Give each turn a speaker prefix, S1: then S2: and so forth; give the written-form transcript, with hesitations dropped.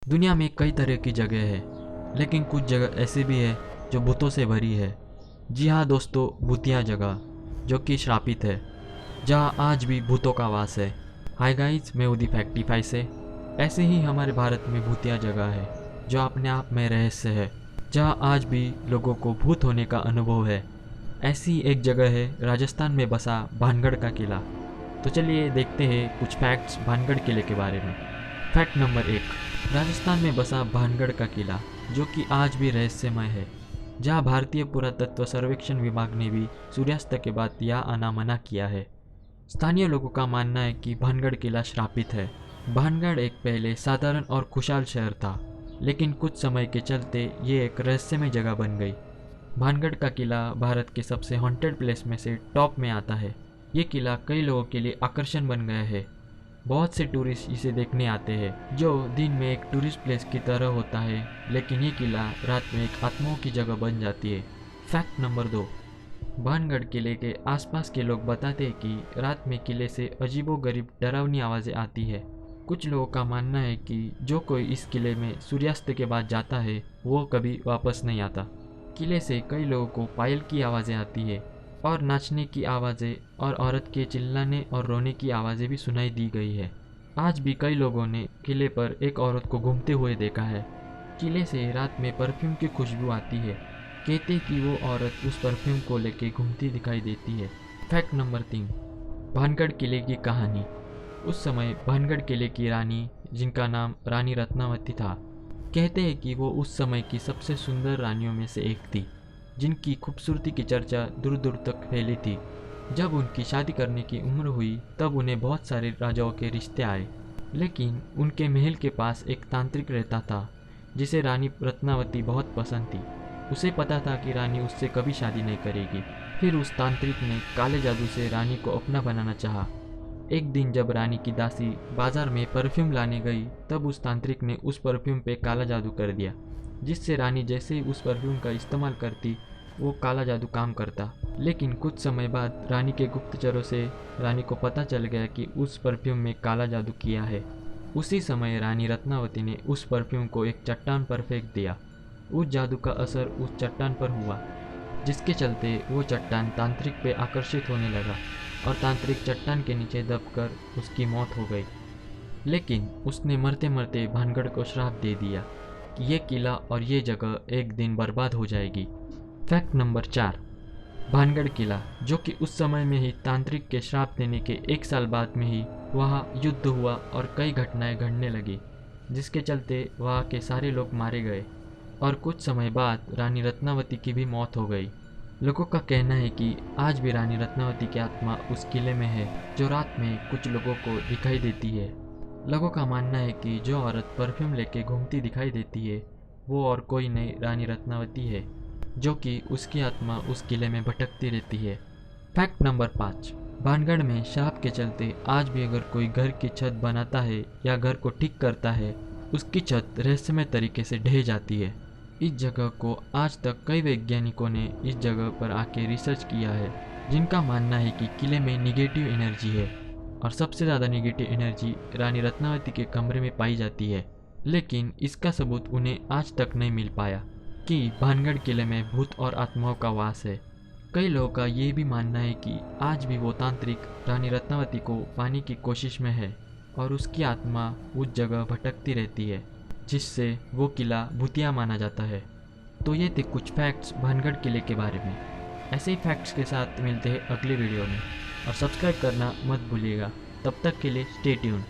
S1: दुनिया में कई तरह की जगह है, लेकिन कुछ जगह ऐसी भी है जो भूतों से भरी है। जी हाँ दोस्तों, भूतिया जगह जो कि श्रापित है, जहाँ आज भी भूतों का वास है। हाय गाइस, मैं उदी फैक्टिफाई से। ऐसे ही हमारे भारत में भूतिया जगह है जो अपने आप में रहस्य है, जहाँ आज भी लोगों को भूत होने का अनुभव है। ऐसी एक जगह है राजस्थान में बसा भानगढ़ का किला। तो चलिए देखते हैं कुछ फैक्ट्स भानगढ़ किले के बारे में। फैक्ट नंबर 1, राजस्थान में बसा भानगढ़ का किला जो कि आज भी रहस्यमय है, जहां भारतीय पुरातत्व सर्वेक्षण विभाग ने भी सूर्यास्त के बाद यहाँ आना मना किया है। स्थानीय लोगों का मानना है कि भानगढ़ किला श्रापित है। भानगढ़ एक पहले साधारण और खुशहाल शहर था, लेकिन कुछ समय के चलते ये एक रहस्यमय जगह बन गई। भानगढ़ का किला भारत के सबसे हॉन्टेड प्लेस में से टॉप में आता है। ये किला कई लोगों के लिए आकर्षण बन गया है। बहुत से टूरिस्ट इसे देखने आते हैं, जो दिन में एक टूरिस्ट प्लेस की तरह होता है, लेकिन ये किला रात में एक आत्माओं की जगह बन जाती है। फैक्ट नंबर 2, भानगढ़ किले के आसपास के लोग बताते हैं कि रात में किले से अजीबोगरीब डरावनी आवाज़ें आती है। कुछ लोगों का मानना है कि जो कोई इस किले में सूर्यास्त के बाद जाता है वो कभी वापस नहीं आता। किले से कई लोगों को पायल की आवाज़ें आती है और नाचने की आवाज़ें और औरत के चिल्लाने और रोने की आवाज़ें भी सुनाई दी गई है। आज भी कई लोगों ने किले पर एक औरत को घूमते हुए देखा है। किले से रात में परफ्यूम की खुशबू आती है। कहते कि वो औरत उस परफ्यूम को लेके घूमती दिखाई देती है। फैक्ट नंबर 3, भानगढ़ किले की कहानी। उस समय भानगढ़ किले की रानी, जिनका नाम रानी रत्नावती था, कहते हैं कि वो उस समय की सबसे सुंदर रानियों में से एक थी, जिनकी खूबसूरती की चर्चा दूर दूर तक फैली थी। जब उनकी शादी करने की उम्र हुई तब उन्हें बहुत सारे राजाओं के रिश्ते आए, लेकिन उनके महल के पास एक तांत्रिक रहता था जिसे रानी रत्नावती बहुत पसंद थी। उसे पता था कि रानी उससे कभी शादी नहीं करेगी। फिर उस तांत्रिक ने काले जादू से रानी को अपना बनाना चाहा। एक दिन जब रानी की दासी बाजार में परफ्यूम लाने गई, तब उस तांत्रिक ने उस परफ्यूम पे काला जादू कर दिया, जिससे रानी जैसे ही उस परफ्यूम का इस्तेमाल करती वो काला जादू काम करता। लेकिन कुछ समय बाद रानी के गुप्तचरों से रानी को पता चल गया कि उस परफ्यूम में काला जादू किया है। उसी समय रानी रत्नावती ने उस परफ्यूम को एक चट्टान पर फेंक दिया। उस जादू का असर उस चट्टान पर हुआ, जिसके चलते वो चट्टान तांत्रिक पे आकर्षित होने लगा और तांत्रिक चट्टान के नीचे दबकर उसकी मौत हो गई। लेकिन उसने मरते मरते भानगढ़ को श्राप दे दिया कि ये किला और ये जगह एक दिन बर्बाद हो जाएगी। फैक्ट नंबर 4, भानगढ़ किला, जो कि उस समय में ही तांत्रिक के श्राप देने के 1 साल बाद में ही वहाँ युद्ध हुआ और कई घटनाएं घटने लगी, जिसके चलते वहाँ के सारे लोग मारे गए और कुछ समय बाद रानी रत्नावती की भी मौत हो गई। लोगों का कहना है कि आज भी रानी रत्नावती की आत्मा उस किले में है, जो रात में कुछ लोगों को दिखाई देती है। लोगों का मानना है कि जो औरत परफ्यूम लेके घूमती दिखाई देती है वो और कोई नहीं रानी रत्नावती है, जो कि उसकी आत्मा उस किले में भटकती रहती है। फैक्ट नंबर 5, भानगढ़ में श्राप के चलते आज भी अगर कोई घर की छत बनाता है या घर को ठीक करता है, उसकी छत रहस्यमय तरीके से ढह जाती है। इस जगह को आज तक कई वैज्ञानिकों ने इस जगह पर आके रिसर्च किया है, जिनका मानना है कि किले में निगेटिव एनर्जी है और सबसे ज़्यादा निगेटिव एनर्जी रानी रत्नावती के कमरे में पाई जाती है। लेकिन इसका सबूत उन्हें आज तक नहीं मिल पाया कि भानगढ़ किले में भूत और आत्माओं का वास है। कई लोगों का ये भी मानना है कि आज भी वो तांत्रिक रानी रत्नावती को पाने की कोशिश में है और उसकी आत्मा उस जगह भटकती रहती है, जिससे वो किला भूतिया माना जाता है। तो ये थे कुछ फैक्ट्स भानगढ़ किले के बारे में। ऐसे ही फैक्ट्स के साथ मिलते हैं अगले वीडियो में और सब्सक्राइब करना मत भूलिएगा। तब तक के लिए स्टे ट्यून्ड।